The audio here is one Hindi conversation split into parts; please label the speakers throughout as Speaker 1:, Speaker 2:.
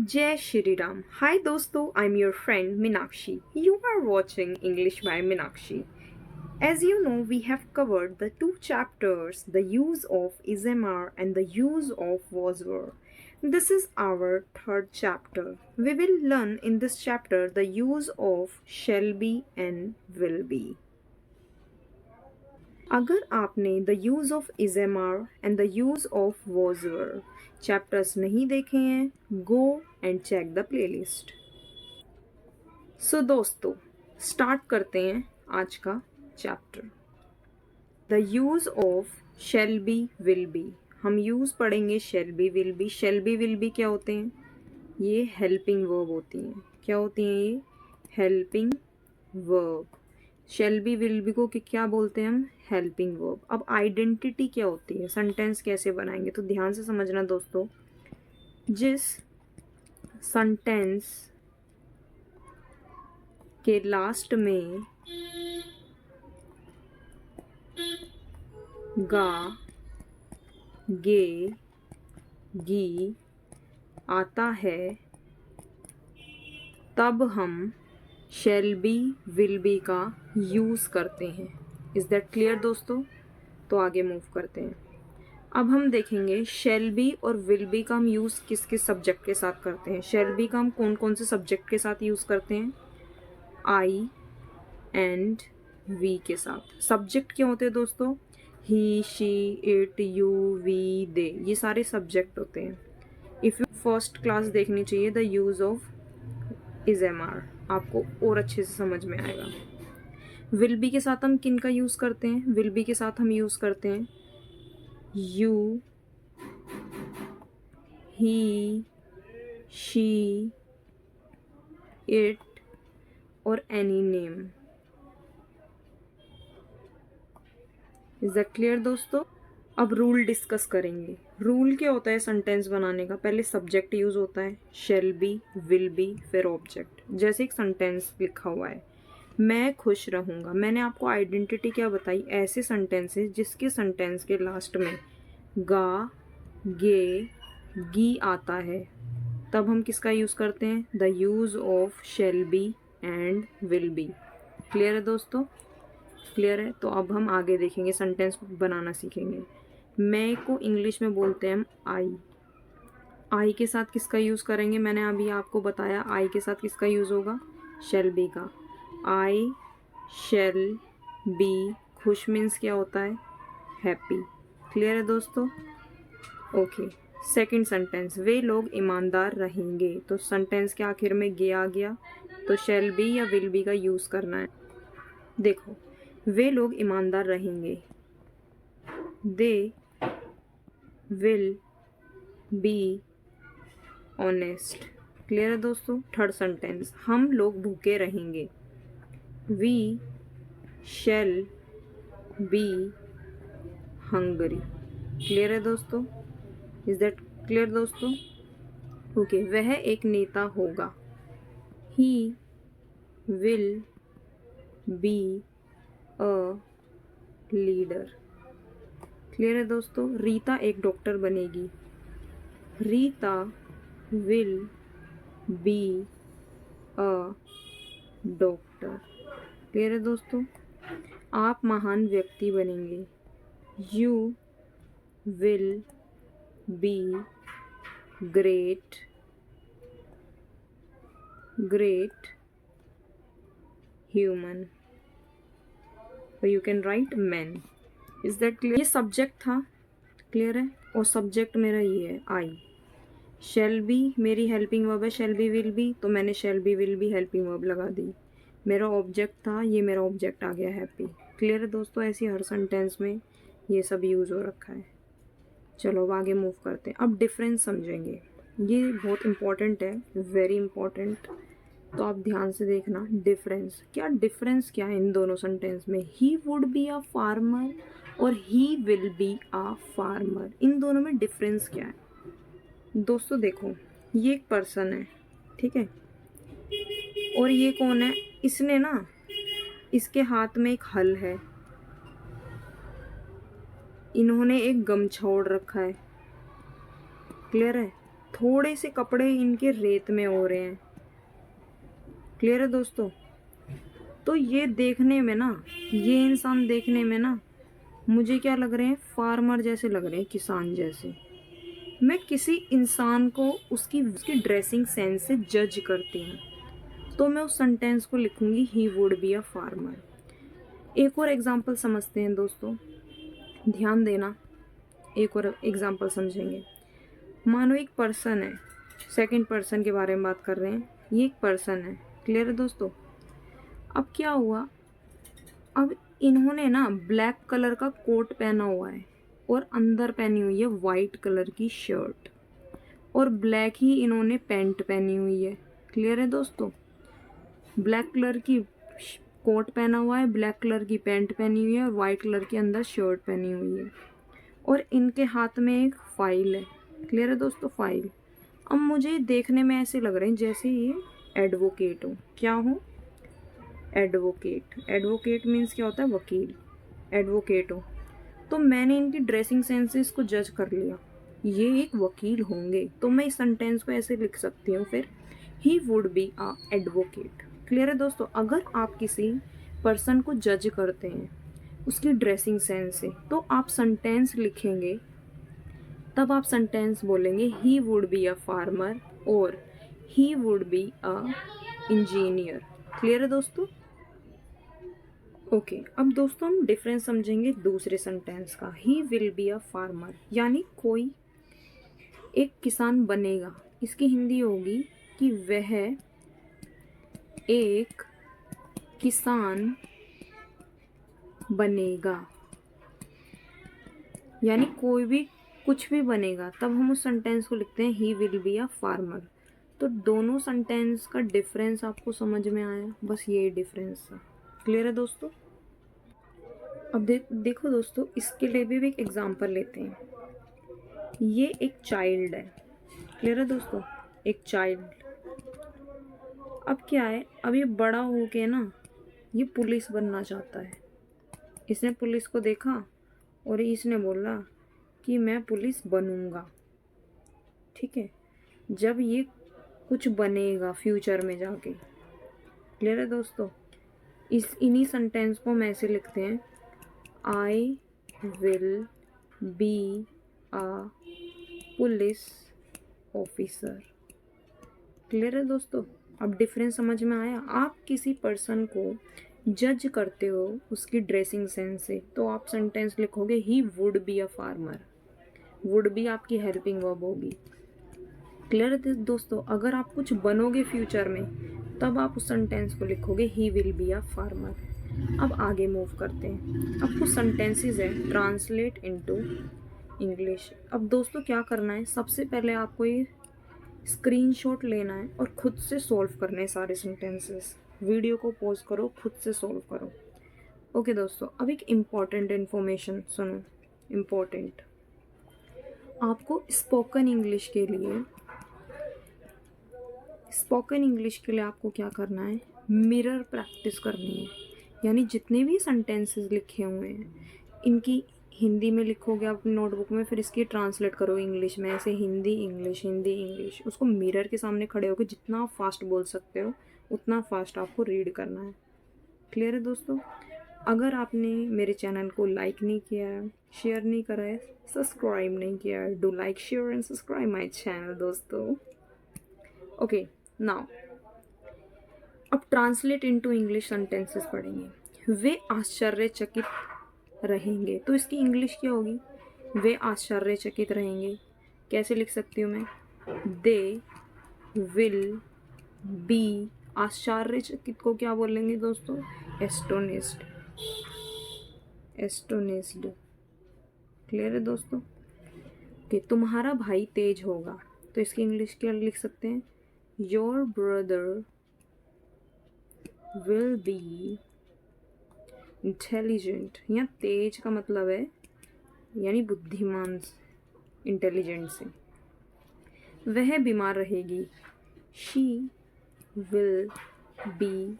Speaker 1: Jai Shri Ram. Hi dosto, I'm your friend Minakshi. You are watching English by Minakshi. As you know, we have covered the two chapters, the use of ismr and the use of was were. This is our third chapter. We will learn in this chapter the use of shall be and will be. अगर आपने the use of is am are and the use of was were chapters नहीं देखे हैं, go and check the playlist. So दोस्तों, स्टार्ट करते हैं आज का chapter. The use of shall be will be. हम यूज़ पढ़ेंगे shall be will be. Shall be will be क्या होते हैं? ये हेल्पिंग वर्ब होती हैं। क्या होती हैं ये? Helping verb. Shell be will B को क्या बोलते हैं हम? Helping verb. अब आइडेंटिटी क्या होती है, सेंटेंस कैसे बनाएंगे, तो ध्यान से समझना दोस्तों। जिस सेंटेंस के लास्ट में गा, गे, गी आता है तब हम शैल बी विल बी का यूज़ करते हैं। इज़ दैट क्लियर दोस्तों? तो आगे मूव करते हैं। अब हम देखेंगे शैल बी और विल बी का हम यूज़ किस किस सब्जेक्ट के साथ करते हैं। शैल बी का हम कौन कौन से सब्जेक्ट के साथ यूज़ करते हैं? आई एंड वी के साथ। सब्जेक्ट क्या होते हैं दोस्तों? ही, शी, इट, यू, वी, दे, ये सारे सब्जेक्ट होते हैं। इफ़ यू फर्स्ट क्लास देखनी चाहिए द यूज़ ऑफ इज़ेमार, आपको और अच्छे से समझ में आएगा। विल बी के साथ हम किन का यूज़ करते हैं? विल बी के साथ हम यूज़ करते हैं यू, ही, शी, इट और any name. Is that clear दोस्तों? अब रूल डिस्कस करेंगे। रूल क्या होता है सेंटेंस बनाने का? पहले सब्जेक्ट यूज होता है, शैल बी, विल बी, फिर ऑब्जेक्ट। जैसे एक सेंटेंस लिखा हुआ है, मैं खुश रहूँगा। मैंने आपको आइडेंटिटी क्या बताई? ऐसे सेंटेंसेस जिसके सेंटेंस के लास्ट में गा, गे, गी आता है, तब हम किसका यूज़ करते हैं? The use of shall be and will B. Clear है दोस्तों? क्लियर है? तो अब हम आगे देखेंगे, सेंटेंस बनाना सीखेंगे। मैं को इंग्लिश में बोलते हैं हम आई। आई के साथ किसका यूज़ करेंगे? मैंने अभी आपको बताया आई के साथ किसका यूज़ होगा? शैल बी का। आई शैल बी खुश मीन्स क्या होता है? हैप्पी। क्लियर है दोस्तों? ओके। सेकंड सेंटेंस, वे लोग ईमानदार रहेंगे। तो सेंटेंस के आखिर में गे आ गया, तो शैल बी या विल बी का यूज़ करना है। देखो, वे लोग ईमानदार रहेंगे, they will be honest. Clear है दोस्तों? थर्ड सेंटेंस, हम लोग भूखे रहेंगे, we shall be hungry. Clear है दोस्तों? इज दैट क्लियर दोस्तों? ओके। वह एक नेता होगा, he will be a leader. Clear है दोस्तों? रीता एक डॉक्टर बनेगी, Rita will be a doctor. Clear है दोस्तों? आप महान व्यक्ति बनेंगे, you will be great human. You can write man. Is that clear? ये सब्जेक्ट था, क्लियर है? और सब्जेक्ट मेरा ये है आई। शैल बी मेरी हेल्पिंग वर्ब है, शैल बी विल बी, तो मैंने शैल be will be helping verb लगा दी। मेरा ऑब्जेक्ट था, ये मेरा ऑब्जेक्ट आ गया हैप्पी। क्लियर है दोस्तों? ऐसी हर सेंटेंस में ये सब यूज़ हो रखा है। चलो अब आगे मूव करते हैं। अब डिफरेंस समझेंगे, ये बहुत इंपॉर्टेंट है, वेरी इंपॉर्टेंट। तो आप ध्यान से देखना डिफरेंस क्या है इन दोनों सेंटेंस में। He would be a farmer और he will be a farmer, इन दोनों में डिफरेंस क्या है दोस्तों? देखो, ये एक पर्सन है, ठीक है, और ये कौन है? इसने ना, इसके हाथ में एक हल है, इन्होंने एक गमछा ओढ़ रखा है। क्लियर है? थोड़े से कपड़े इनके रेत में हो रहे हैं। क्लियर है दोस्तों? तो ये देखने में ना, ये इंसान देखने में ना मुझे क्या लग रहे हैं, फार्मर जैसे लग रहे हैं, किसान जैसे। मैं किसी इंसान को उसकी उसकी ड्रेसिंग सेंस से जज करती हूँ, तो मैं उस सेंटेंस को लिखूंगी ही वुड बी अ फार्मर। एक और एग्जांपल समझते हैं दोस्तों, ध्यान देना, एक और एग्जांपल समझेंगे। मानो एक पर्सन है, सेकंड पर्सन के बारे में बात कर रहे हैं, ये एक पर्सन है। क्लियर है दोस्तों? अब क्या हुआ, अब इन्होंने ना ब्लैक कलर का कोट पहना हुआ है और अंदर पहनी हुई है वाइट कलर की शर्ट, और ब्लैक ही इन्होंने पैंट पहनी हुई है। क्लियर है दोस्तों? ब्लैक कलर की कोट पहना हुआ है, ब्लैक कलर की पैंट पहनी हुई है और वाइट कलर की अंदर शर्ट पहनी हुई है, और इनके हाथ में एक फाइल है। क्लियर है दोस्तों? फाइल। अब मुझे देखने में ऐसे लग रहे हैं जैसे ये एडवोकेट हो। क्या हो? एडवोकेट। एडवोकेट मीन्स क्या होता है? वकील। एडवोकेट हो। तो मैंने इनकी ड्रेसिंग सेंसेस को जज कर लिया, ये एक वकील होंगे, तो मैं इस सेंटेंस को ऐसे लिख सकती हूँ फिर, ही would be a advocate. Clear है दोस्तों? अगर आप किसी पर्सन को जज करते हैं उसकी ड्रेसिंग सेंस से, तो आप सेंटेंस लिखेंगे, तब आप सेंटेंस बोलेंगे he would be a farmer और he would be a engineer. Clear है दोस्तों? ओके, अब दोस्तों हम डिफरेंस समझेंगे दूसरे सेंटेंस का। ही विल बी अ फार्मर यानी कोई एक किसान बनेगा, इसकी हिंदी होगी कि वह एक किसान बनेगा, यानी कोई भी कुछ भी बनेगा, तब हम उस सेंटेंस को लिखते हैं ही विल बी अ फार्मर। तो दोनों सेंटेंस का डिफरेंस आपको समझ में आया, बस ये डिफरेंस था। क्लियर है दोस्तों? अब देखो दोस्तों, इसके लिए भी एक एग्जांपल लेते हैं। ये एक चाइल्ड है। क्लियर है दोस्तों? एक चाइल्ड। अब क्या है, अब ये बड़ा हो के ना ये पुलिस बनना चाहता है। इसने पुलिस को देखा और इसने बोला कि मैं पुलिस बनूंगा। ठीक है? जब ये कुछ बनेगा फ्यूचर में जाके। क्लियर है दोस्तों? इन्हीं सेंटेंस को हम ऐसे लिखते हैं, I will be a police officer. Clear है दोस्तों? अब डिफरेंस समझ में आया? आप किसी पर्सन को जज करते हो उसकी ड्रेसिंग सेंस से, तो आप सेंटेंस लिखोगे ही would be a farmer. Would be आपकी हेल्पिंग वर्ब होगी। क्लियर है दोस्तों? अगर आप कुछ बनोगे फ्यूचर में, तब आप उस सेंटेंस को लिखोगे ही विल बी अ फार्मर। अब आगे मूव करते हैं। अब कुछ सेंटेंसेस है, ट्रांसलेट इनटू इंग्लिश। अब दोस्तों क्या करना है, सबसे पहले आपको ये स्क्रीनशॉट लेना है और खुद से सॉल्व करने हैं सारे सेंटेंसेस। वीडियो को पॉज करो, खुद से सॉल्व करो। ओके दोस्तों, अब एक इम्पॉर्टेंट इन्फॉर्मेशन सुनो। इम्पॉर्टेंट, आपको स्पोकन इंग्लिश के लिए आपको क्या करना है, मिरर प्रैक्टिस करनी है। यानी जितने भी सेंटेंसेस लिखे हुए हैं इनकी हिंदी में लिखोगे आप अपनी नोटबुक में, फिर इसकी ट्रांसलेट करो इंग्लिश में, ऐसे हिंदी इंग्लिश हिंदी इंग्लिश। उसको मिरर के सामने खड़े होकर जितना आप फास्ट बोल सकते हो उतना फास्ट आपको रीड करना है। क्लियर है दोस्तों? अगर आपने मेरे चैनल को लाइक नहीं किया है, शेयर नहीं करा है, सब्सक्राइब नहीं किया है, do like share and subscribe my channel दोस्तों। ओके, नाउ अब ट्रांसलेट इनटू इंग्लिश सेंटेंसेस पढ़ेंगे। वे आश्चर्यचकित रहेंगे, तो इसकी इंग्लिश क्या होगी? वे आश्चर्यचकित रहेंगे। कैसे लिख सकती हूँ मैं? दे विल बी, आश्चर्यचकित को क्या बोलेंगे दोस्तों? एस्टोनिस्ड। एस्टोनिस्ड। क्लियर है दोस्तों? कि तुम्हारा भाई तेज होगा, तो इसकी इंग्लिश क्या लिख सकते हैं? Your brother will be intelligent. यहाँ तेज का मतलब है यानी बुद्धिमान, इंटेलिजेंट से। वह बीमार रहेगी, शी विल बी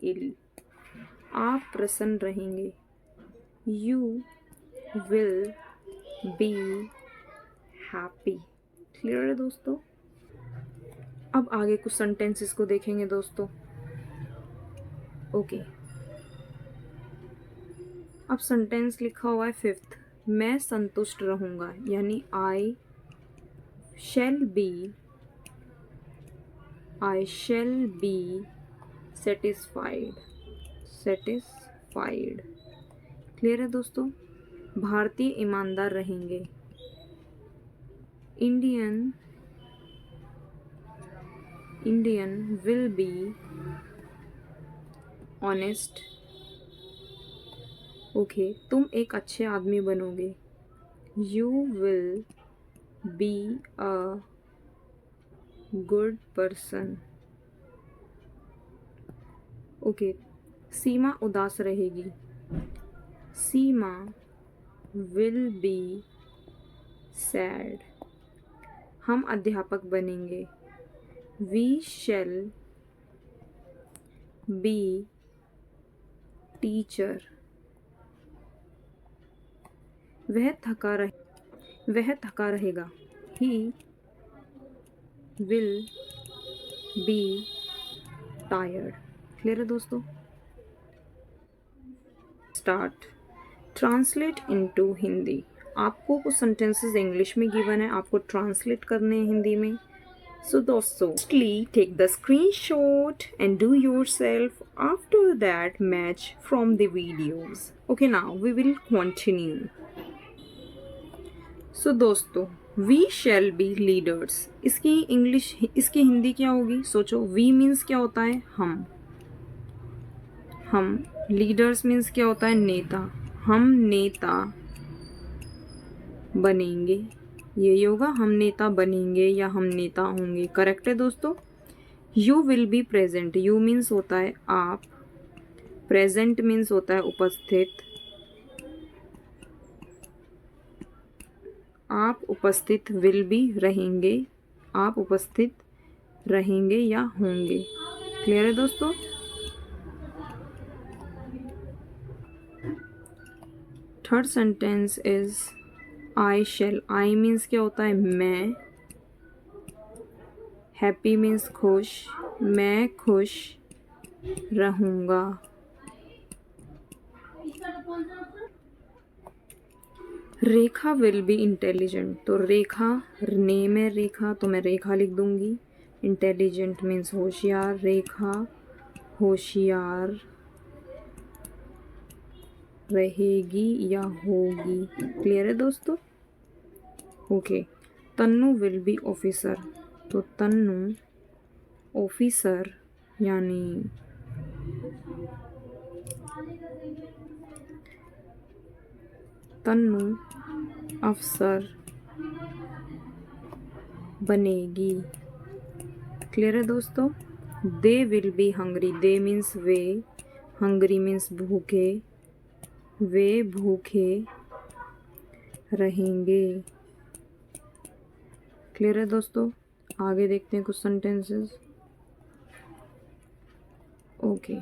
Speaker 1: इल। आप प्रसन्न रहेंगे, you will be happy. Clear है दोस्तों? अब आगे कुछ सेंटेंसेस को देखेंगे दोस्तों। ओके, अब सेंटेंस लिखा हुआ है 5th, मैं संतुष्ट रहूँगा, यानी I shall be satisfied. Clear है दोस्तों। भारतीय ईमानदार रहेंगे, Indian will be honest. Okay, तुम एक अच्छे आदमी बनोगे, you will be a good person. Okay, Seema उदास रहेगी, सीमा विल बी सैड। हम अध्यापक बनेंगे, वी शैल बी टीचर। वह थका रहेगा, he will B tired. Clear है दोस्तों। Start, translate into Hindi. आपको कुछ सेंटेंसेस इंग्लिश में गिवन है, आपको ट्रांसलेट करने हैं हिंदी में। So दोस्तों, take the screenshot and do yourself. After that, match from the videos. Okay, now we will continue. So दोस्तों, we shall be leaders. इसकी हिंदी क्या होगी? सोचो, we means क्या होता है? हम लीडर्स मीन्स क्या होता है? नेता। हम नेता बनेंगे, यही होगा, हम नेता बनेंगे या हम नेता होंगे। करेक्ट है दोस्तों। You will be present, you means होता है आप, प्रेजेंट मीन्स होता है उपस्थित। आप उपस्थित, विल बी रहेंगे, आप उपस्थित रहेंगे या होंगे। क्लियर है दोस्तों। Third sentence is I shall. I means क्या होता है? मैं। हैप्पी मीन्स खुश, मैं खुश रहूँगा। रेखा विल बी इंटेलिजेंट, तो रेखा, नेम है रेखा, तो मैं रेखा लिख दूंगी। इंटेलिजेंट मीन्स होशियार, रेखा होशियार रहेगी या होगी। क्लियर है दोस्तों। Okay, Tannu will be officer, तो तन्नू ऑफिसर यानी तन्नू अफसर बनेगी। क्लियर है दोस्तों। दे will be hungry, they means way, hungry means भूखे, वे भूखे रहेंगे। क्लियर है दोस्तों। आगे देखते हैं कुछ sentences. Okay,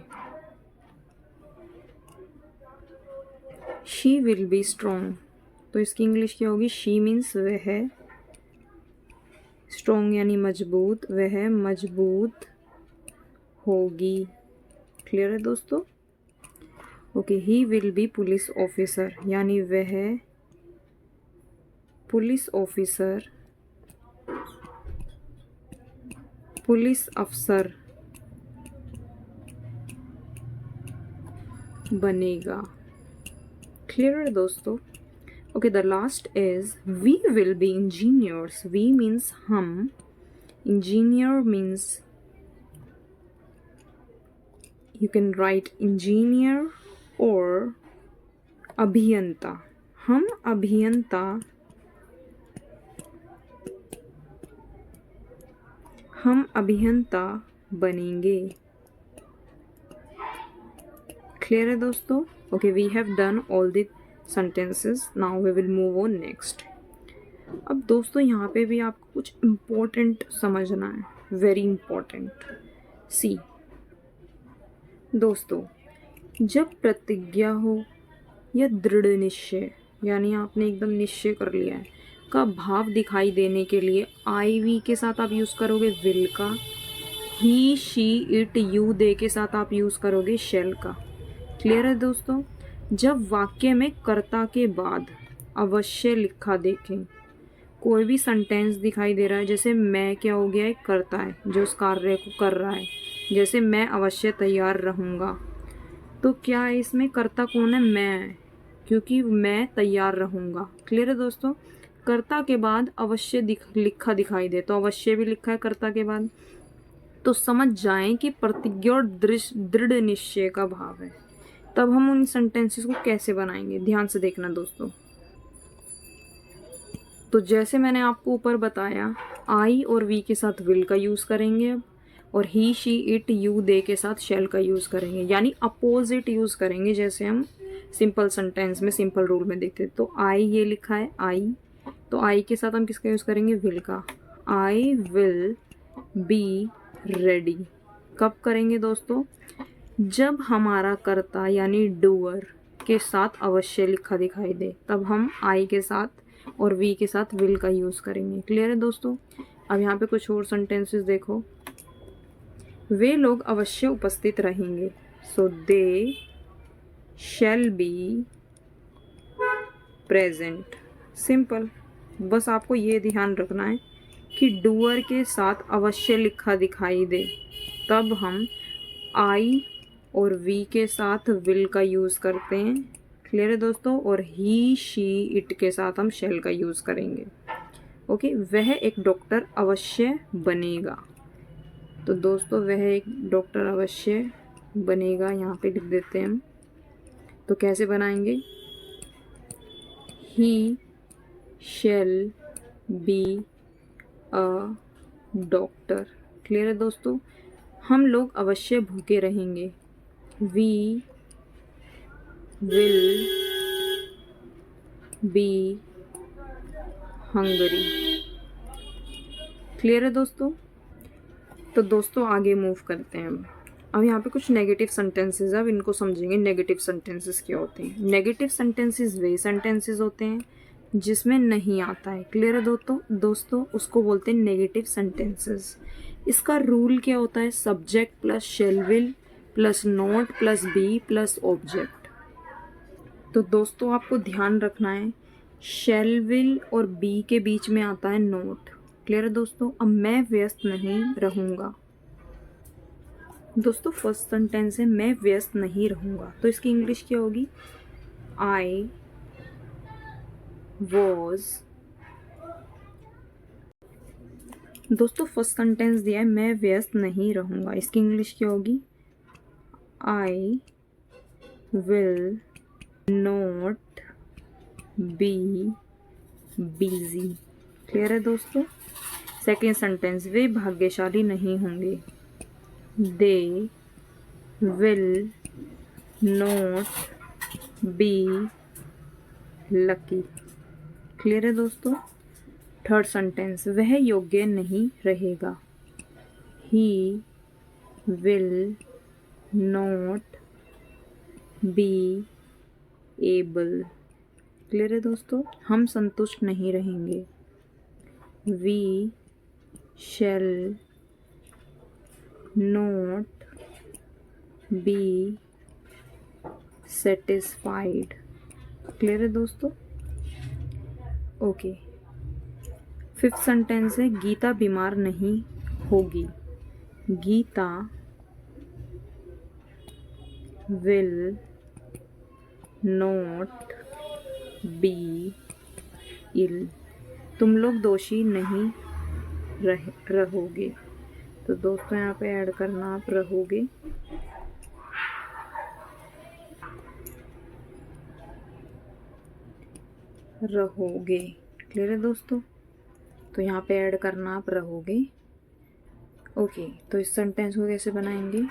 Speaker 1: she will be strong, तो इसकी इंग्लिश क्या होगी? शी मीन्स वह है, स्ट्रॉन्ग यानी मजबूत, वह मजबूत होगी। क्लियर है दोस्तों। Okay, he will B police officer, यानी वह पुलिस ऑफिसर, पुलिस अफसर बनेगा। क्लियर है दोस्तों। Okay, the last is we will be engineers. We means हम, engineer means you can write engineer or अभियंता। हम अभियंता बनेंगे। क्लियर है दोस्तों। Okay, we have done all the sentences, now we will move on next. अब दोस्तों, यहाँ पे भी आपको कुछ इम्पोर्टेंट समझना है, वेरी इम्पोर्टेंट। सी दोस्तों, जब प्रतिज्ञा हो या दृढ़ निश्चय, यानी आपने एकदम निश्चय कर लिया है, का भाव दिखाई देने के लिए आई वी के साथ आप यूज़ करोगे विल का, ही शी इट यू दे के साथ आप यूज़ करोगे शैल का। क्लियर है दोस्तों। जब वाक्य में कर्ता के बाद अवश्य लिखा देखें, कोई भी सेंटेंस दिखाई दे रहा है, जैसे मैं क्या हो गया, एक कर्ता है जो उस कार्य को कर रहा है, जैसे मैं अवश्य तैयार रहूँगा, तो क्या है इसमें कर्ता कौन है, मैं, क्योंकि मैं तैयार रहूँगा। क्लियर है दोस्तों। कर्ता के बाद अवश्य लिखा दिखाई दे, तो अवश्य भी लिखा है कर्ता के बाद, तो समझ जाएं कि प्रतिज्ञा और दृढ़ निश्चय का भाव है। तब हम उन सेंटेंसेस को कैसे बनाएंगे, ध्यान से देखना दोस्तों। तो जैसे मैंने आपको ऊपर बताया, आई और वी के साथ विल का यूज़ करेंगे अब, और ही शी इट यू दे के साथ शैल का यूज़ करेंगे, यानी अपोजिट यूज़ करेंगे, जैसे हम सिंपल सेंटेंस में सिंपल रूल में देखते। तो आई ये लिखा है आई, तो आई के साथ हम किसका यूज़ करेंगे, विल का। आई विल बी रेडी कब करेंगे दोस्तों, जब हमारा कर्ता यानी डूअर के साथ अवश्य लिखा दिखाई दे, तब हम आई के साथ और वी के साथ विल का यूज़ करेंगे। क्लियर है दोस्तों। अब यहाँ पे कुछ और सेंटेंसेस देखो। वे लोग अवश्य उपस्थित रहेंगे, सो दे शैल बी प्रेजेंट। सिंपल, बस आपको ये ध्यान रखना है कि डूअर के साथ अवश्य लिखा दिखाई दे, तब हम आई और वी के साथ विल का यूज़ करते हैं। क्लियर है दोस्तों। और ही शी इट के साथ हम शैल का यूज़ करेंगे। ओके, वह एक डॉक्टर अवश्य बनेगा, तो दोस्तों वह एक डॉक्टर अवश्य बनेगा यहाँ पे लिख देते हैं हम। तो कैसे बनाएंगे, he shall be a doctor. Clear है दोस्तों। हम लोग अवश्य भूखे रहेंगे, we will be hungry. Clear है दोस्तों। तो दोस्तों आगे मूव करते हैं अब यहाँ पे कुछ नेगेटिव सेंटेंसेस, अब इनको समझेंगे। नेगेटिव सेंटेंसेस क्या होते हैं। नेगेटिव सेंटेंसेस वे सेंटेंसेस होते हैं जिसमें नहीं आता है। क्लियर है दोस्तों उसको बोलते हैं नेगेटिव सेंटेंसेस। इसका रूल क्या होता है, subject plus shall will plus not plus be plus object. तो दोस्तों आपको ध्यान रखना है, शैल विल और बी के बीच में आता है नॉट। क्लियर है दोस्तों। अब मैं व्यस्त नहीं रहूँगा, दोस्तों फर्स्ट सेंटेंस है मैं व्यस्त नहीं रहूँगा, तो इसकी इंग्लिश क्या होगी, आई वॉज। दोस्तों फर्स्ट सेंटेंस दिया है मैं व्यस्त नहीं रहूँगा, इसकी इंग्लिश क्या होगी, I will not be busy. Clear है दोस्तों। सेकेंड सेंटेंस, वे भाग्यशाली नहीं होंगे, they will not be lucky. Clear है दोस्तों। थर्ड सेंटेंस, वह योग्य नहीं रहेगा, he will not be able. Clear है दोस्तों। हम संतुष्ट नहीं रहेंगे, we shall not be satisfied. Clear है दोस्तों। ओके, फिफ्थ सेंटेंस है गीता बीमार नहीं होगी, Gita will not be ill. तुम लोग दोषी नहीं रहोगे, तो दोस्तों यहाँ पे ऐड करना आप रहोगे। रहोगे। क्लियर है दोस्तों। तो यहाँ पे ऐड करना आप रहोगे। ओके, तो इस सेंटेंस को कैसे बनाएंगे,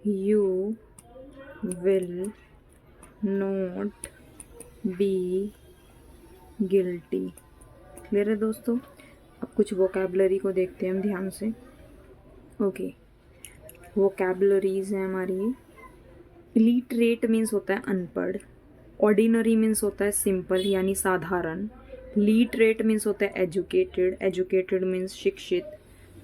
Speaker 1: you will not be guilty. Clear है दोस्तों। अब कुछ वोकैबलरी को देखते हैं हम ध्यान से। ओके, वोकैबलरीज हैं हमारी। इलिटरेट मीन्स होता है अनपढ़, ऑर्डिनरी मीन्स होता है सिंपल यानी साधारण, लिटरेट मीन्स होता है एजुकेटेड, एजुकेटेड मीन्स शिक्षित,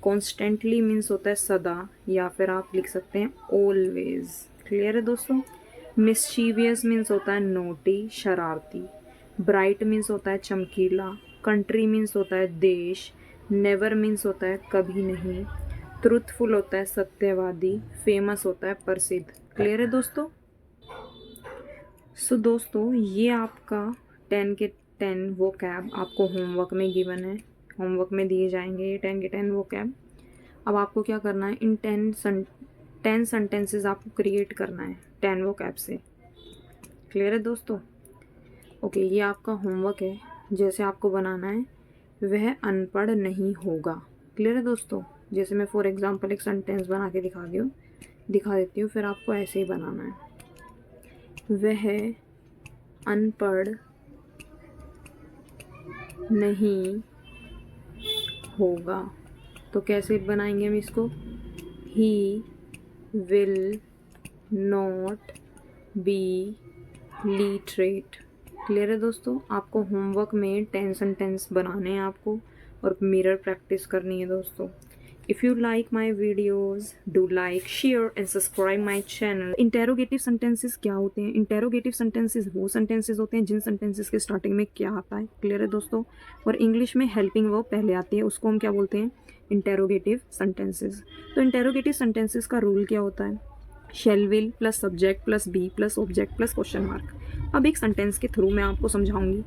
Speaker 1: कॉन्स्टेंटली मीन्स होता है सदा, या फिर आप लिख सकते हैं ऑलवेज। क्लियर है दोस्तों। मिस्चीवियस मीन्स होता है नोटी, शरारती, ब्राइट मीन्स होता है चमकीला, कंट्री मीन्स होता है देश, नेवर मीन्स होता है कभी नहीं, ट्रूथफुल होता है सत्यवादी, फेमस होता है प्रसिद्ध। क्लियर है दोस्तों। सो दोस्तों ये आपका 10 के 10 वो कैब आपको होमवर्क में गिवन है, होमवर्क में दिए जाएंगे ये 10 के 10 वो कैब। अब आपको क्या करना है, इन 10 सेंटेंसेस आपको क्रिएट करना है 10 वो कैब से। क्लियर है दोस्तों। ओके ये आपका होमवर्क है, जैसे आपको बनाना है वह अनपढ़ नहीं होगा। क्लियर है दोस्तों। जैसे मैं फॉर एग्जांपल एक सेंटेंस बना के दिखा देती हूँ, फिर आपको ऐसे ही बनाना है। वह अनपढ़ नहीं होगा, तो कैसे बनाएंगे हम इसको, ही will not B literate. Clear है दोस्तों। आपको होमवर्क में 10 सेंटेंस बनाने हैं आपको, और मिरर प्रैक्टिस करनी है दोस्तों। If you like my videos do like share and subscribe my channel. Interrogative sentences क्या होते हैं, इंटेरोगेटिव सेंटेंसेस वो सेंटेंसेस होते हैं जिन सेंटेंसेस के स्टार्टिंग में क्या आता है। क्लियर है दोस्तों। और इंग्लिश में हेल्पिंग वर्ब पहले आती है, उसको हम क्या बोलते हैं, इंटेरोगेटिव सेंटेंसेस। तो इंटेरोगेटिव सेंटेंसेस का रूल क्या होता है, shall will plus subject plus be plus object plus question mark. अब एक सेंटेंस के थ्रू मैं आपको समझाऊंगी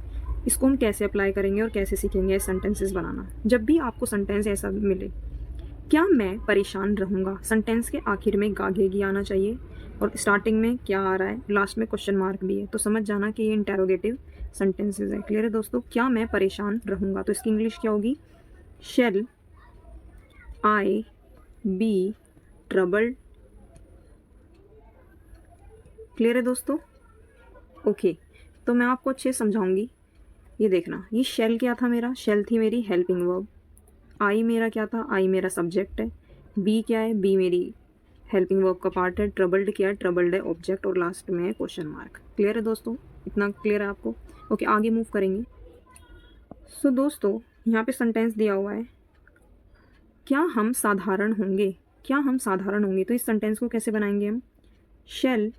Speaker 1: इसको हम कैसे अप्लाई करेंगे और कैसे सीखेंगे सेंटेंसेस बनाना। जब भी आपको सेंटेंस ऐसा मिले, क्या मैं परेशान रहूँगा, सेंटेंस के आखिर में गागेगी आना चाहिए, और स्टार्टिंग में क्या आ रहा है, लास्ट में क्वेश्चन मार्क भी है, तो समझ जाना कि ये इंटेरोगेटिव सेंटेंसेस है। क्लियर है दोस्तों। क्या मैं परेशान रहूँगा, तो इसकी इंग्लिश क्या होगी, shall I be troubled. Clear है दोस्तों। ओके तो मैं आपको अच्छे से समझाऊंगी। ये देखना, ये शेल क्या था मेरा, शेल थी मेरी हेल्पिंग वर्ब, आई मेरा क्या था, आई मेरा सब्जेक्ट है, बी क्या है, बी मेरी हेल्पिंग वर्ब का पार्ट है, ट्रबल्ड क्या है, ट्रबल्ड है ऑब्जेक्ट, और लास्ट में है क्वेश्चन मार्क। क्लियर है दोस्तों, इतना क्लियर है आपको। ओके आगे मूव करेंगे। सो दोस्तों यहाँ पे सेंटेंस दिया हुआ है, क्या हम साधारण होंगे, क्या हम साधारण होंगे, तो इस सेंटेंस को कैसे बनाएंगे हम, shall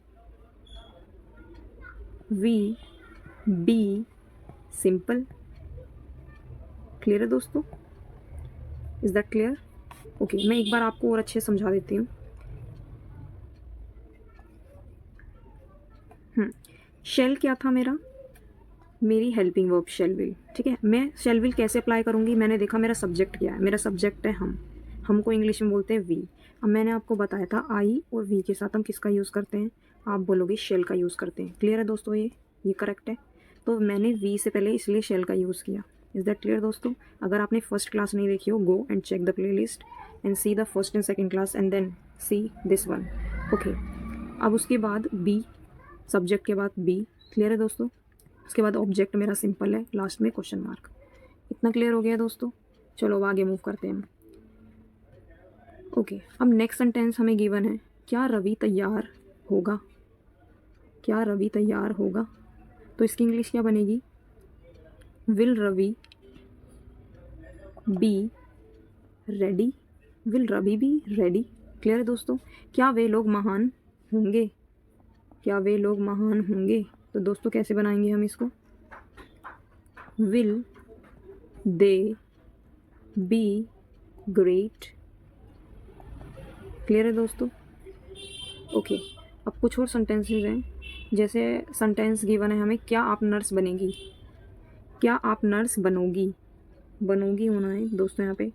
Speaker 1: we be simple. Clear है दोस्तों, इज दैट क्लियर। ओके मैं एक बार आपको और अच्छे से समझा देती हूँ। शेल क्या था मेरा, मेरी हेल्पिंग वर्ब शेल विल। ठीक है, मैं शेल विल कैसे अप्लाई करूँगी, मैंने देखा मेरा सब्जेक्ट क्या है, मेरा सब्जेक्ट है हम, हमको इंग्लिश में बोलते हैं वी। अब मैंने आपको बताया था आई और वी के साथ हम किसका यूज़ करते हैं, आप बोलोगे शेल का यूज़ करते हैं। क्लियर है दोस्तों, ये करेक्ट है। तो मैंने वी से पहले इसलिए शेल का यूज़ किया। इज़ दैट क्लियर दोस्तों। अगर आपने फर्स्ट क्लास नहीं देखी हो, go and check the playlist and see the first and second class and then see this one. Okay अब उसके बाद बी, सब्जेक्ट के बाद बी। क्लियर है दोस्तों। उसके बाद ऑब्जेक्ट मेरा सिंपल है, लास्ट में क्वेश्चन मार्क। इतना क्लियर हो गया दोस्तों। चलो अब आगे मूव करते हैं हम। ओके अब नेक्स्ट सेंटेंस हमें गिवन है, क्या रवि तैयार होगा, क्या रवि तैयार होगा, तो इसकी इंग्लिश क्या बनेगी, will Ravi be ready, will Ravi be ready. Clear है दोस्तों। क्या वे लोग महान होंगे, क्या वे लोग महान होंगे, तो दोस्तों कैसे बनाएंगे हम इसको, will they be great. Clear है दोस्तों। ओके अब कुछ और सेंटेंसेस हैं, जैसे सेंटेंस गिवन है हमें, क्या आप नर्स बनेगी, क्या आप नर्स बनोगी, बनोगी होना है दोस्तों यहाँ पे,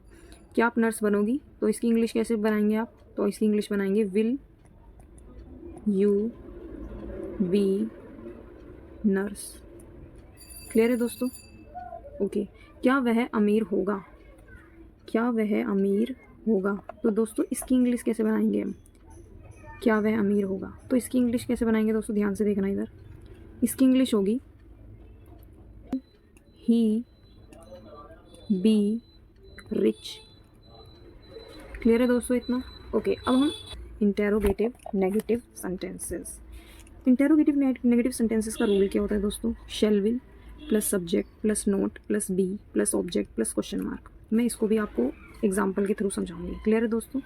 Speaker 1: क्या आप नर्स बनोगी, तो इसकी इंग्लिश कैसे बनाएंगे आप, तो इसकी इंग्लिश बनाएंगे will you be nurse. Clear है दोस्तों। ओके क्या वह अमीर होगा, क्या वह अमीर होगा, तो दोस्तों इसकी इंग्लिश कैसे बनाएंगे हम, क्या वह अमीर होगा, तो इसकी इंग्लिश कैसे बनाएंगे दोस्तों, ध्यान से देखना इधर। इसकी इंग्लिश होगी ही बी रिच। क्लियर है दोस्तों इतना। ओके अब हम interrogative negative sentences. Interrogative negative sentences का रूल क्या होता है दोस्तों, shall will plus subject plus not plus be plus object plus question mark. मैं इसको भी आपको एग्जाम्पल के थ्रू समझाऊंगी। क्लियर है दोस्तों?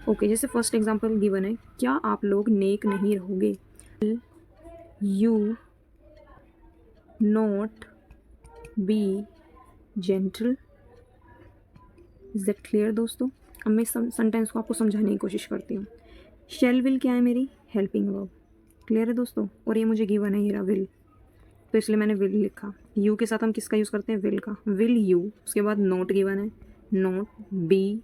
Speaker 1: ओके, जैसे फर्स्ट एग्जाम्पल गिवन है, क्या आप लोग नेक नहीं रहोगे? You not be gentle. Is that clear दोस्तों? अब मैं सेंटेंस को आपको समझाने की कोशिश करती हूँ। शेल विल क्या है? मेरी हेल्पिंग वर्ब। क्लियर है दोस्तों? और ये मुझे गिवन है, ये रहा विल, तो इसलिए मैंने विल लिखा। यू के साथ हम किसका यूज़ करते हैं? विल का। विल यू, उसके बाद नोट गिवन है, नोट बी,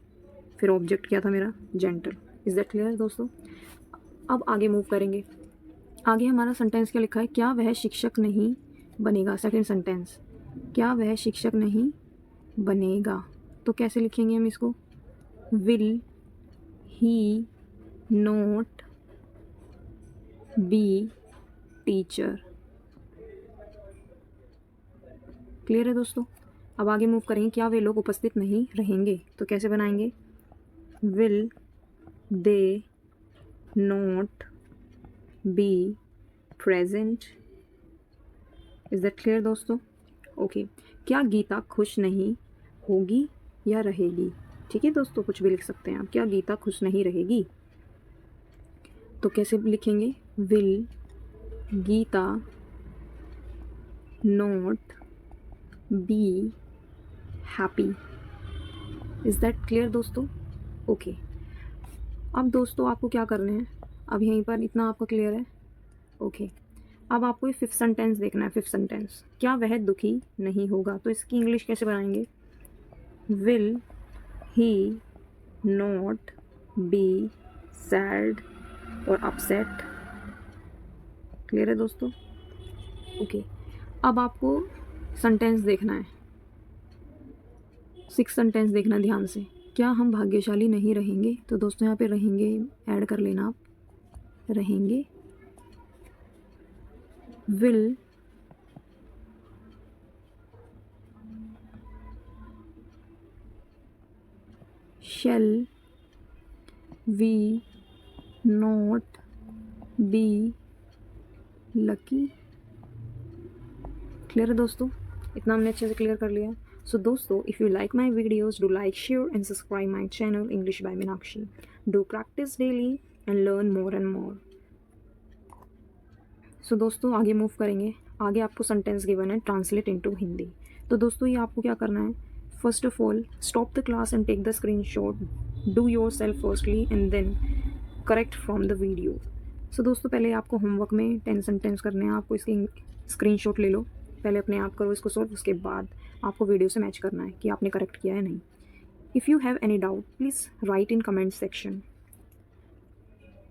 Speaker 1: फिर ऑब्जेक्ट क्या था मेरा? जेंटल। इज दैट क्लियर दोस्तों? अब आगे मूव करेंगे। आगे हमारा सेंटेंस क्या लिखा है? क्या वह शिक्षक नहीं बनेगा? सेकेंड सेंटेंस, क्या वह शिक्षक नहीं बनेगा? तो कैसे लिखेंगे हम इसको? Will he not be teacher. Clear है दोस्तों? अब आगे मूव करेंगे। क्या वे लोग उपस्थित नहीं रहेंगे? तो कैसे बनाएंगे? Will they not be present. Is that clear दोस्तों? ओके। क्या गीता खुश नहीं होगी या रहेगी? ठीक है दोस्तों, कुछ भी लिख सकते हैं आप। क्या गीता खुश नहीं रहेगी? तो कैसे लिखेंगे? Will Gita not be happy. Is that clear दोस्तों? ओके। अब दोस्तों आपको क्या करना है? अब यहीं पर इतना आपको क्लियर है? ओके। अब आपको ये फिफ्थ सेंटेंस देखना है। फिफ्थ सेंटेंस, क्या वह दुखी नहीं होगा? तो इसकी इंग्लिश कैसे बनाएंगे? Will he not be sad और अपसेट। क्लियर है दोस्तों? ओके। अब आपको सेंटेंस देखना है, सिक्स सेंटेंस देखना ध्यान से। क्या हम भाग्यशाली नहीं रहेंगे? तो दोस्तों यहाँ पे रहेंगे ऐड कर लेना आप। रहेंगे, will shall we not be lucky? Clear है दोस्तों? इतना हमने अच्छे से क्लियर कर लिया। सो दोस्तों, if you like my videos, do like, share and subscribe my channel English by Meenakshi. Do practice daily and learn more and more. So दोस्तों आगे मूव करेंगे। आगे आपको सेंटेंस गिवन है, ट्रांसलेट इनटू हिंदी। तो दोस्तों ये आपको क्या करना है? First of all stop the class and take the screenshot, do your self firstly and then correct from the video. So दोस्तों पहले आपको होमवर्क में 10 सेंटेंस करने हैं। आपको इसकी स्क्रीनशॉट ले लो, पहले अपने आप करो इसको सॉल्व, उसके बाद आपको वीडियो से मैच करना है कि आपने करेक्ट किया है नहीं। If you have any doubt please write in comment section.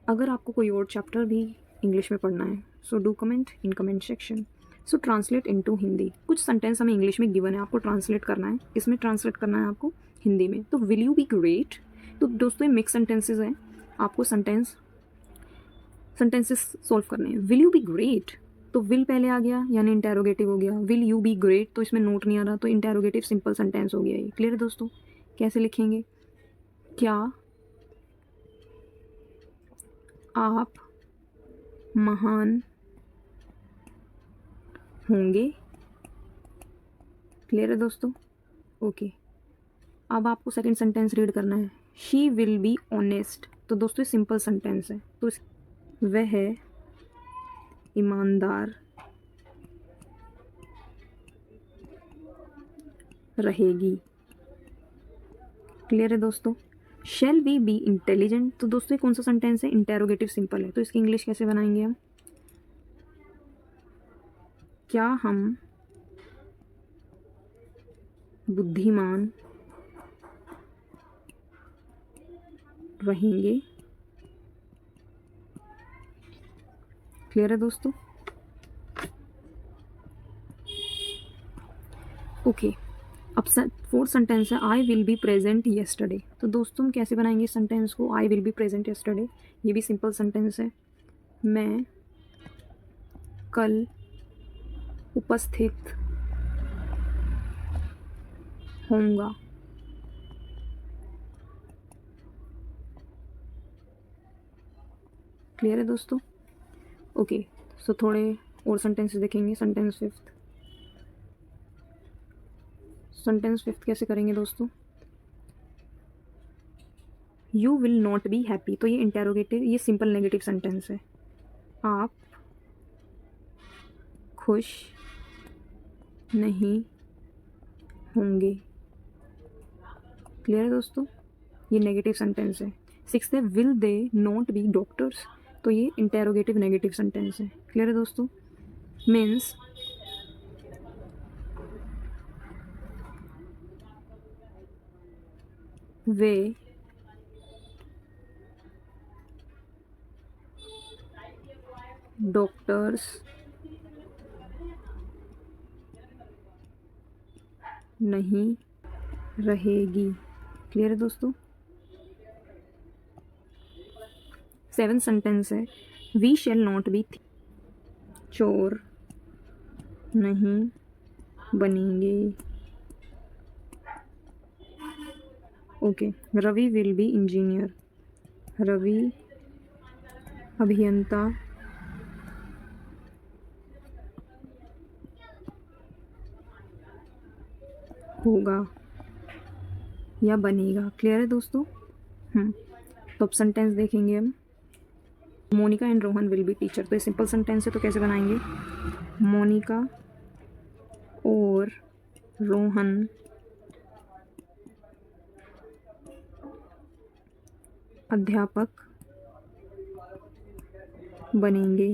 Speaker 1: अगर आपको कोई और चैप्टर भी इंग्लिश में पढ़ना है, so do comment in comment section. So translate into Hindi. कुछ सेंटेंस हमें इंग्लिश में गिवन है, आपको ट्रांसलेट करना है, इसमें ट्रांसलेट करना है आपको हिंदी में। तो विल यू बी ग्रेट? तो दोस्तों ये मिक्स सेंटेंसेस हैं, आपको सेंटेंसेस सॉल्व करने हैं। विल यू बी ग्रेट, तो विल पहले आ गया यानी इंटेरोगेटिव हो गया। विल यू बी ग्रेट, तो इसमें नोट नहीं आ रहा, तो इंटेरोगेटिव सिंपल सेंटेंस हो गया ये। क्लियर है दोस्तों? कैसे लिखेंगे? क्या आप महान होंगे? क्लियर है दोस्तों? ओके। अब आपको सेकंड सेंटेंस रीड करना है। शी विल बी ऑनेस्ट, तो दोस्तों सिंपल सेंटेंस है, तो वह ईमानदार रहेगी। क्लियर है दोस्तों? शेल वी बी इंटेलिजेंट, तो दोस्तों ये कौन सा सेंटेंस है? इंटेरोगेटिव सिंपल है, तो इसकी इंग्लिश कैसे बनाएंगे हम? क्या हम बुद्धिमान रहेंगे? क्लियर है दोस्तों? ओके। अब फोर्थ सेंटेंस है, I will be present yesterday. तो दोस्तों हम कैसे बनाएंगे सेंटेंस को? I will be present yesterday, ये भी सिंपल सेंटेंस है। मैं कल उपस्थित होऊंगा। क्लियर है दोस्तों? ओके। सो थोड़े और सेंटेंसेस देखेंगे। सेंटेंस फिफ्थ, सेंटेंस फिफ्थ कैसे करेंगे दोस्तों? You will not be happy, तो ये इंटेरोगेटिव, ये सिंपल नेगेटिव सेंटेंस है। आप खुश नहीं होंगे। क्लियर है दोस्तों? ये नेगेटिव सेंटेंस है। सिक्स्थ है will they not be doctors, तो ये इंटेरोगेटिव नेगेटिव सेंटेंस है। क्लियर है दोस्तों? मीन्स वे डॉक्टर्स नहीं रहेगी। क्लियर है दोस्तों? सेवन सेंटेंस है वी शैल नॉट बी, चोर नहीं बनेंगे। Okay, Ravi will be engineer, Ravi अभियंता होगा या बनेगा। क्लियर है दोस्तों? तो अब सेंटेंस देखेंगे हम। Monika and Rohan will be teacher, तो ये सिंपल सेंटेंस है, तो कैसे बनाएंगे? मोनिका और रोहन अध्यापक बनेंगे।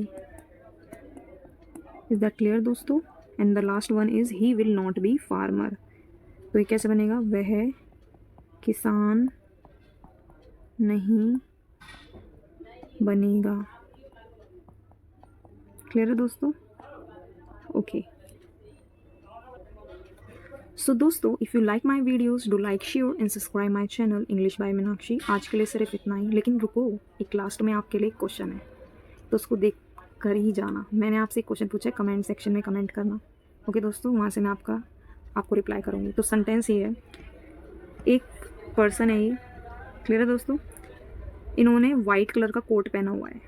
Speaker 1: इज दैट क्लियर दोस्तों? And the last one is he will not B farmer, तो ये कैसे बनेगा? वह किसान नहीं बनेगा। क्लियर है दोस्तों? ओके, सो दोस्तों if you like my videos do like share and subscribe my channel English by Meenakshi. आज के लिए सिर्फ इतना ही, लेकिन रुको, एक लास्ट में आपके लिए एक क्वेश्चन है, तो उसको देख कर ही जाना। मैंने आपसे एक क्वेश्चन पूछा है, कमेंट सेक्शन में कमेंट करना। ओके दोस्तों, वहाँ से मैं आपको रिप्लाई करूँगी। तो सेंटेंस ये है, एक पर्सन है ये। क्लियर है दोस्तों? इन्होंने वाइट कलर का कोट पहना हुआ है,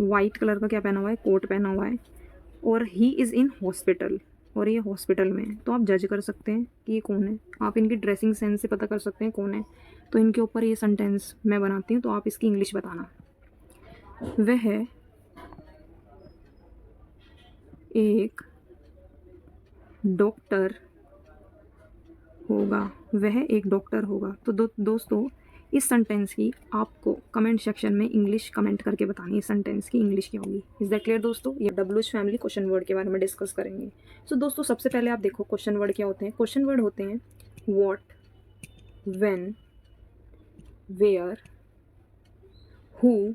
Speaker 1: वाइट कलर का क्या पहना हुआ है? कोट पहना हुआ है, और ही इज़ इन हॉस्पिटल, और ये हॉस्पिटल में है। तो आप जज कर सकते हैं कि ये कौन है, आप इनकी ड्रेसिंग सेंस से पता कर सकते हैं कौन है। तो इनके ऊपर ये सेंटेंस मैं बनाती हूँ, तो आप इसकी इंग्लिश बताना। वह एक डॉक्टर होगा, वह एक डॉक्टर होगा। तो दोस्तों इस सेंटेंस की आपको कमेंट सेक्शन में इंग्लिश कमेंट करके बतानी है, सेंटेंस की इंग्लिश क्या होगी। इज दैट क्लियर दोस्तों? ये WH फैमिली क्वेश्चन वर्ड के बारे में डिस्कस करेंगे। सो दोस्तों सबसे पहले आप देखो क्वेश्चन वर्ड क्या होते हैं। क्वेश्चन वर्ड होते हैं what, when, where, who,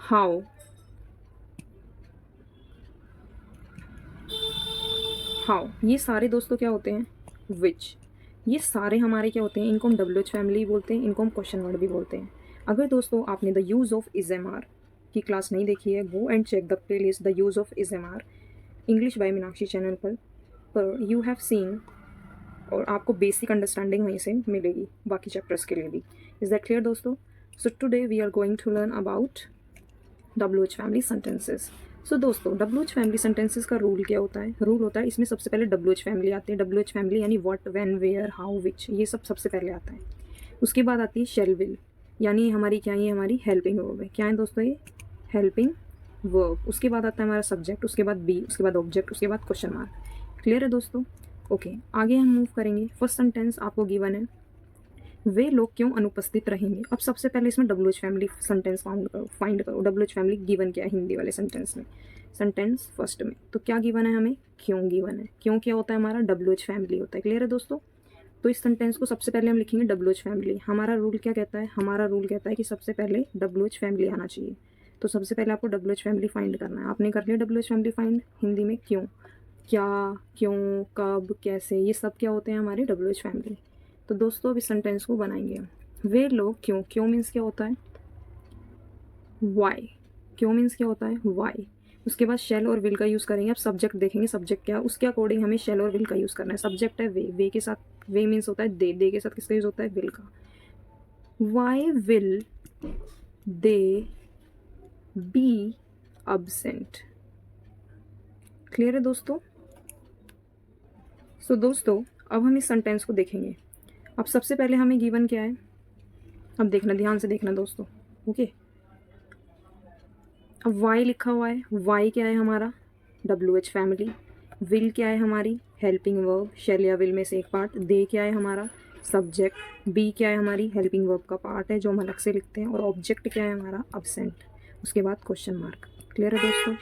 Speaker 1: how, ये सारे दोस्तों क्या होते हैं? विच। ये सारे हमारे क्या होते हैं? इनको हम WH फैमिली बोलते हैं, इनको हम क्वेश्चन वर्ड भी बोलते हैं। अगर दोस्तों आपने the use of is am are की क्लास नहीं देखी है, go and check the playlist the use of is am are English by Meenakshi channel पर यू हैव सीन, और आपको बेसिक अंडरस्टैंडिंग वहीं से मिलेगी बाकी चैप्टर्स के लिए भी। इज़ दैट क्लियर दोस्तों? So today we are going to learn about WH family sentences. So दोस्तों WH फैमिली सेंटेंसेस का रूल क्या होता है? रूल होता है इसमें सबसे पहले WH फैमिली आती है। WH फैमिली यानी व्हाट, व्हेन, वेयर, हाउ, विच, ये सब सबसे पहले आता है। उसके बाद आती है शैल विल, यानी हमारी क्या, ये हमारी हेल्पिंग वर्ब है। क्या है दोस्तों? ये हेल्पिंग वर्ब। उसके बाद आता है हमारा सब्जेक्ट, उसके बाद बी, उसके बाद ऑब्जेक्ट, उसके बाद क्वेश्चन मार्क। क्लियर है दोस्तों? ओके, आगे हम मूव करेंगे। फर्स्ट सेंटेंस आपको गिवन है, वे लोग क्यों अनुपस्थित रहेंगे। अब सबसे पहले इसमें WH फैमिली सेंटेंस फाइंड करो। WH फैमिली गिवन क्या है हिंदी वाले सेंटेंस में? सेंटेंस फर्स्ट में तो क्या गिवन है हमें? क्यों गिवन है। क्यों क्या होता है? हमारा WH फैमिली होता है। क्लियर है दोस्तों? तो इस सेंटेंस को सबसे पहले हम लिखेंगे WH फैमिली। हमारा रूल क्या कहता है? हमारा रूल कहता है कि सबसे पहले WH फैमिली आना चाहिए। तो सबसे पहले आपको WH फैमिली फाइंड करना है। आपने कर लिया WH फैमिली फाइंड। हिंदी में क्यों, क्या, क्यों, कब, कैसे, ये सब क्या होते हैं? हमारे WH फैमिली। तो दोस्तों अब इस सेंटेंस को बनाएंगे हम। वे लोग क्यों, क्यों मीन्स क्या होता है? वाई। क्यों मीन्स क्या होता है? वाई। उसके बाद शैल और विल का यूज़ करेंगे। अब सब्जेक्ट देखेंगे, सब्जेक्ट क्या, उसके अकॉर्डिंग हमें शैल और विल का यूज़ करना है। सब्जेक्ट है वे के साथ, वे मीन्स होता है दे, दे के साथ किसका यूज़ होता है? विल का। Why will they be absent. Clear है दोस्तों? सो दोस्तों अब हम इस सेंटेंस को देखेंगे। अब सबसे पहले हमें गिवन क्या है, अब देखना, ध्यान से देखना दोस्तों। ओके, अब वाई लिखा हुआ है। वाई क्या है हमारा, WH फैमिली। विल क्या है हमारी, हेल्पिंग वर्ब, शैल या विल में से एक पार्ट। दे क्या है हमारा, सब्जेक्ट। बी क्या है हमारी, हेल्पिंग वर्ब का पार्ट है जो हम अलग से लिखते हैं। और ऑब्जेक्ट क्या है हमारा, अब्सेंट। उसके बाद क्वेश्चन मार्क। क्लियर है दोस्तों।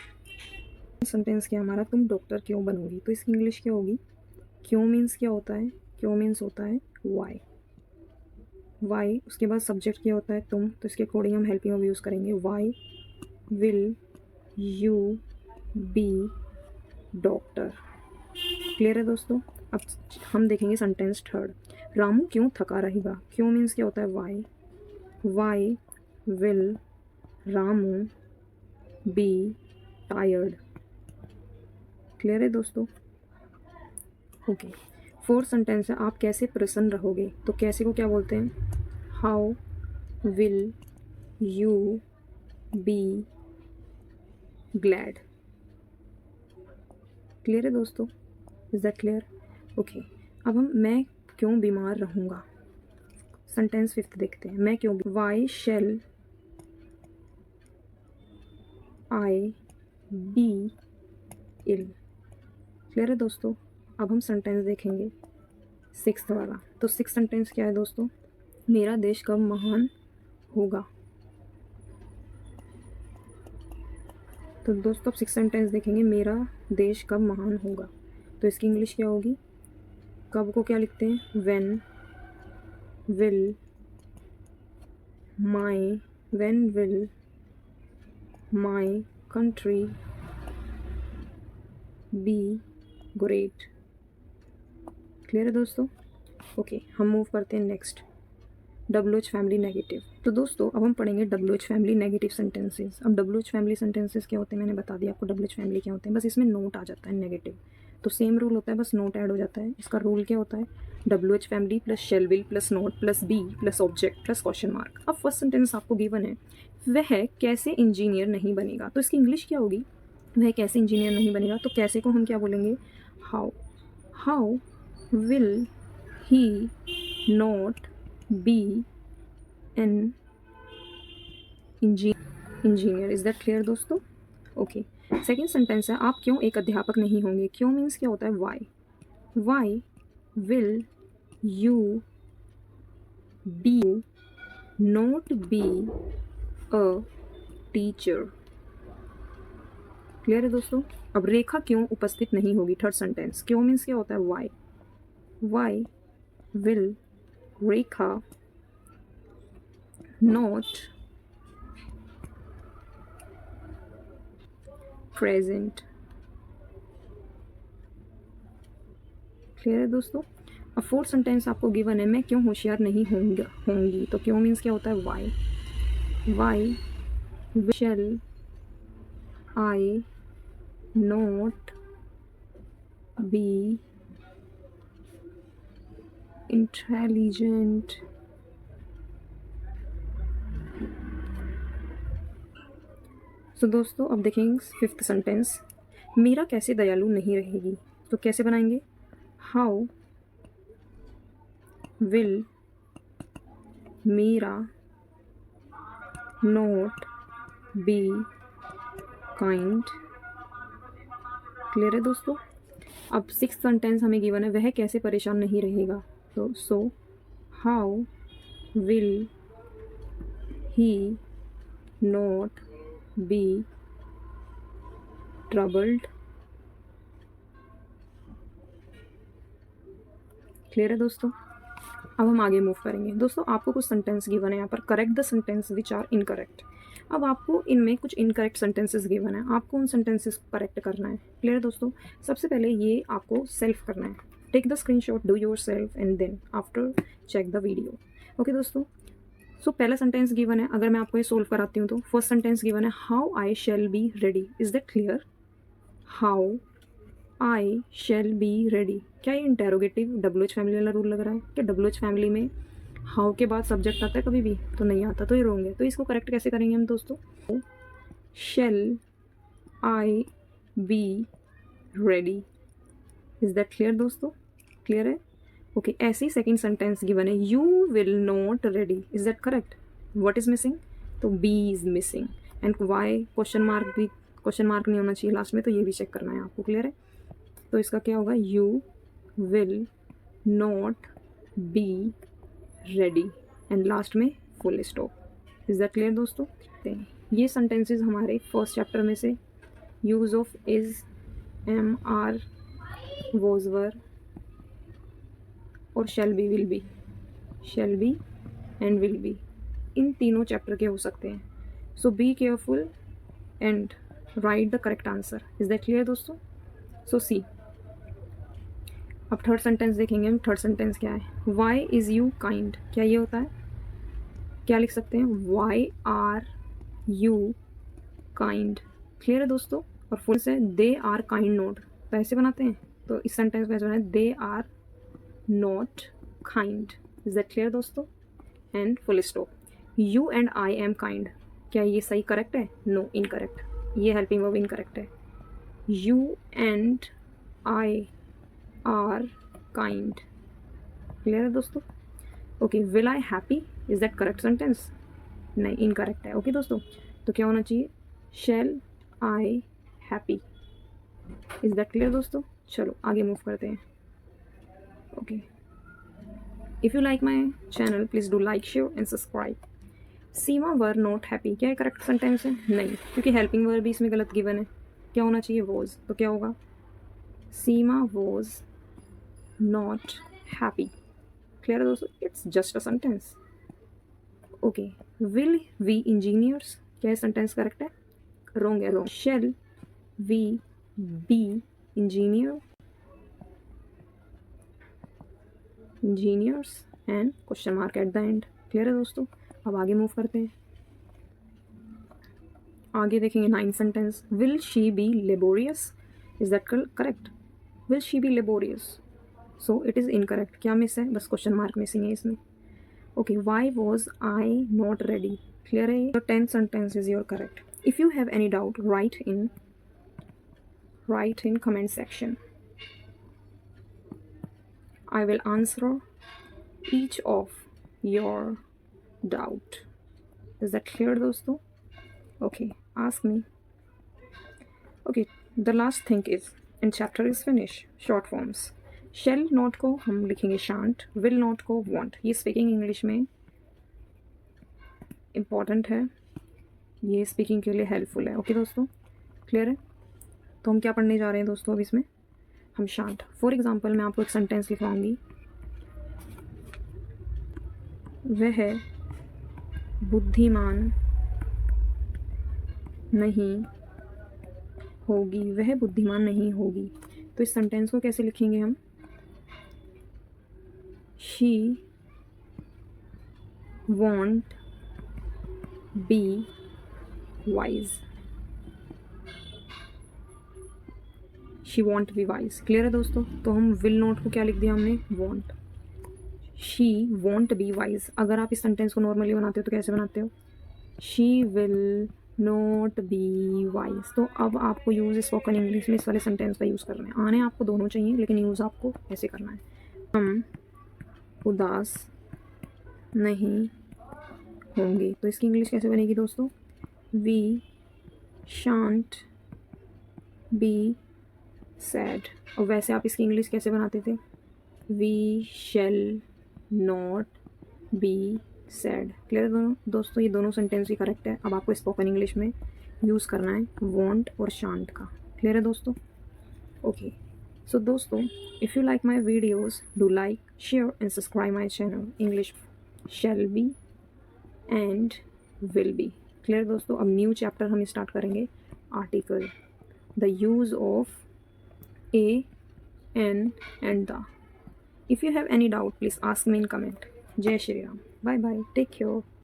Speaker 1: सेंटेंस क्या हमारा, तुम डॉक्टर क्यों बनोगी, तो इसकी इंग्लिश क्या होगी। क्यों मीन्स क्या होता है, क्यों मीन्स होता है वाई। वाई, उसके बाद सब्जेक्ट क्या होता है, तुम, तो इसके अकॉर्डिंग हम हेल्पिंग वर्ब यूज़ करेंगे। Why will you be doctor. Clear है दोस्तों। अब हम देखेंगे सेंटेंस थर्ड। रामू क्यों थका रहेगा। क्यों मीन्स क्या होता है why. Why will Ramu be tired. Clear है दोस्तों। ओके, फोर्थ सेंटेंस है आप कैसे प्रसन्न रहोगे, तो कैसे को क्या बोलते हैं, how will you be glad. Clear है दोस्तों, इज दैट क्लियर। ओके, अब हम मैं क्यों बीमार रहूँगा, सेंटेंस फिफ्थ देखते हैं। मैं क्यों, why shall I be ill. Clear है दोस्तों। अब हम सेंटेंस देखेंगे सिक्स्थ वाला। तो सिक्स सेंटेंस क्या है दोस्तों, मेरा देश कब महान होगा। तो दोस्तों अब सिक्स सेंटेंस देखेंगे, मेरा देश कब महान होगा, तो इसकी इंग्लिश क्या होगी। कब को क्या लिखते हैं, when will my country be great. Clear है दोस्तों। ओके, हम मूव करते हैं नेक्स्ट, WH फैमिली नेगेटिव। तो दोस्तों अब हम पढ़ेंगे WH फैमिली नेगेटिव सेंटेंसेस। अब WH फैमिली सेंटेंसेस क्या होते हैं, मैंने बता दिया आपको WH फैमिली क्या होते हैं, बस इसमें नोट आ जाता है नेगेटिव। तो सेम रूल होता है, बस नोट ऐड हो जाता है। इसका रूल क्या होता है, WH family plus shall will plus not plus be plus object plus question mark. अब फर्स्ट सेंटेंस आपको गिवन है, वह कैसे इंजीनियर नहीं बनेगा, तो इसकी इंग्लिश क्या होगी, वह कैसे इंजीनियर नहीं बनेगा। तो कैसे को हम क्या बोलेंगे, how will he not be an engineer. Is that clear दोस्तों। ओके, सेकेंड सेंटेंस है आप क्यों एक अध्यापक नहीं होंगे। क्यों मीन्स क्या होता है why will you be not be a teacher. Clear है दोस्तों। अब रेखा क्यों उपस्थित नहीं होगी, थर्ड सेंटेंस। क्यों मीन्स क्या होता है why will Rekha not present. Clear है दोस्तों। अब फोर्थ सेंटेंस आपको गिवन है, मैं क्यों होशियार नहीं होंगी। तो क्यों मीन्स क्या होता है why shall I not be intelligent. तो दोस्तों अब देखेंगे फिफ्थ सेंटेंस, मीरा कैसे दयालु नहीं रहेगी। तो कैसे बनाएंगे, how will Meera not be kind. Clear है दोस्तों। अब सिक्स्थ सेंटेंस हमें गिवन है, वह कैसे परेशान नहीं रहेगा। तो how will he not be troubled. Clear है दोस्तों। अब हम आगे मूव करेंगे। दोस्तों आपको कुछ सेंटेंस गिवन है यहाँ पर, correct the sentence which are incorrect. अब आपको इनमें कुछ इनकरेक्ट सेंटेंसेस गिवन है, आपको उन सेंटेंसेस को करेक्ट करना है। क्लियर है दोस्तों। सबसे पहले ये आपको सेल्फ करना है, take the screenshot, do your self and then after check the video. Okay दोस्तों, सो पहला सेंटेंस गिवन है, अगर मैं आपको ये सोल्व कराती हूँ तो फर्स्ट सेंटेंस गिवन है, how I shall B ready. Is that clear, how I shall be ready. क्या ये इंटेरोगेटिव WH फैमिली वाला रूल लग रहा है, क्या WH फैमिली में हाउ के बाद सब्जेक्ट आता है कभी भी, तो नहीं आता, तो ये रॉन्ग है। तो इसको करेक्ट कैसे करेंगे हम दोस्तों, shall I be ready. Is that clear दोस्तों। क्लियर है? ओके, ऐसे ही सेकेंड सेंटेंस गिवन है, you will not ready, is that correct? What is missing? तो be is missing, and why question mark भी, क्वेश्चन मार्क नहीं होना चाहिए लास्ट में, तो ये भी चेक करना है आपको। क्लियर है? तो इसका क्या होगा, you will not be ready, and last में full stop. Is that clear दोस्तों? ये सेंटेंसेस हमारे फर्स्ट चैप्टर में से use of is, am, are, was, were और shall be, will be, shall be and will be, इन तीनों चैप्टर के हो सकते हैं। So be careful and write the correct answer. Is that clear दोस्तों? सो सी, अब थर्ड सेंटेंस देखेंगे हम। थर्ड सेंटेंस क्या है, वाई इज़ यू काइंड, क्या ये होता है? क्या लिख सकते हैं, why are you kind. Clear है दोस्तों? और फुल से दे आर काइंड नॉट, तो ऐसे बनाते हैं, तो इस सेंटेंस में ऐसे बनाए, they are not kind. Is that clear दोस्तों? And full stop, you and I am kind, क्या ये सही करेक्ट है? नो, इनकरेक्ट, ये हेल्पिंग वर्ब इनकरेक्ट है। You and I are kind. Clear है दोस्तों? Okay, will I happy, is that correct sentence? नहीं, इनकरेक्ट है। ओके दोस्तों, तो क्या होना चाहिए, shall I happy. Is that clear दोस्तों? चलो आगे मूव करते हैं। Okay, if you like my channel please do like, share and subscribe. Seema were not happy, क्या करेक्ट सेंटेंस है? नहीं, क्योंकि हेल्पिंग वर्ब भी इसमें गलत गिवन है। क्या होना चाहिए, वॉज, तो क्या होगा, Seema was not happy. Clear है दोस्तों? It's just a sentence. Okay, will we engineers, क्या सेंटेंस करेक्ट है? रॉन्ग है, wrong. Shall we be engineer, engineers and question mark at the end. Clear है दोस्तों? अब आगे मूव करते हैं। आगे देखेंगे nine sentence, will she be laborious, is that correct? Will she be laborious, so it is incorrect. क्या मिस है? बस क्वेश्चन मार्क मिसिंग है इसमें। Okay, why was I not ready, clear है? Your 10 sentence is your correct. If you have any doubt write in comment section. I will answer each of your doubt. Is that clear दोस्तों? Okay, ask me. Okay, the last thing is, and chapter is finished. Short forms. Shall not को हम लिखेंगे shan't, will not को won't। ये स्पीकिंग इंग्लिश में इम्पॉर्टेंट है, ये स्पीकिंग के लिए हेल्पफुल है। ओके दोस्तों, क्लियर है? तो हम क्या पढ़ने जा रहे हैं दोस्तों अब इसमें, हम शांत। फॉर एग्जाम्पल मैं आपको एक सेंटेंस लिखवाऊंगी, वह बुद्धिमान नहीं होगी, वह बुद्धिमान नहीं होगी। तो इस सेंटेंस को कैसे लिखेंगे हम, she want be wise, she want be wise. Clear है दोस्तों? तो हम विल नॉट को क्या लिख दिया हमने, want. She want be wise, अगर आप इस सेंटेंस को नॉर्मली बनाते हो तो कैसे बनाते हो, she will not be wise. तो अब आपको यूज़ स्पोकन इंग्लिश में इस वाले सेंटेंस का यूज़ करना है। आने आपको दोनों चाहिए, लेकिन यूज़ आपको ऐसे करना है, हम उदास नहीं होंगे। तो इसकी इंग्लिश कैसे बनेगी दोस्तों, वी शांट बी सैड। और वैसे आप इसकी इंग्लिश कैसे बनाते थे, we shall not be sad. Clear है दोस्तों? ये दोनों सेंटेंस ही करेक्ट है। अब आपको स्पोकन इंग्लिश में यूज़ करना है वॉन्ट और शांट का। क्लियर है दोस्तों? ओके, सो दोस्तों, if you like my videos do like, share and subscribe my channel English shell be and will B. Clear दोस्तों? अब न्यू चैप्टर हम स्टार्ट करेंगे, article, the use of a, n and the. If you have any doubt, please ask me in comment. Jai Shri Ram. Bye bye. Take care.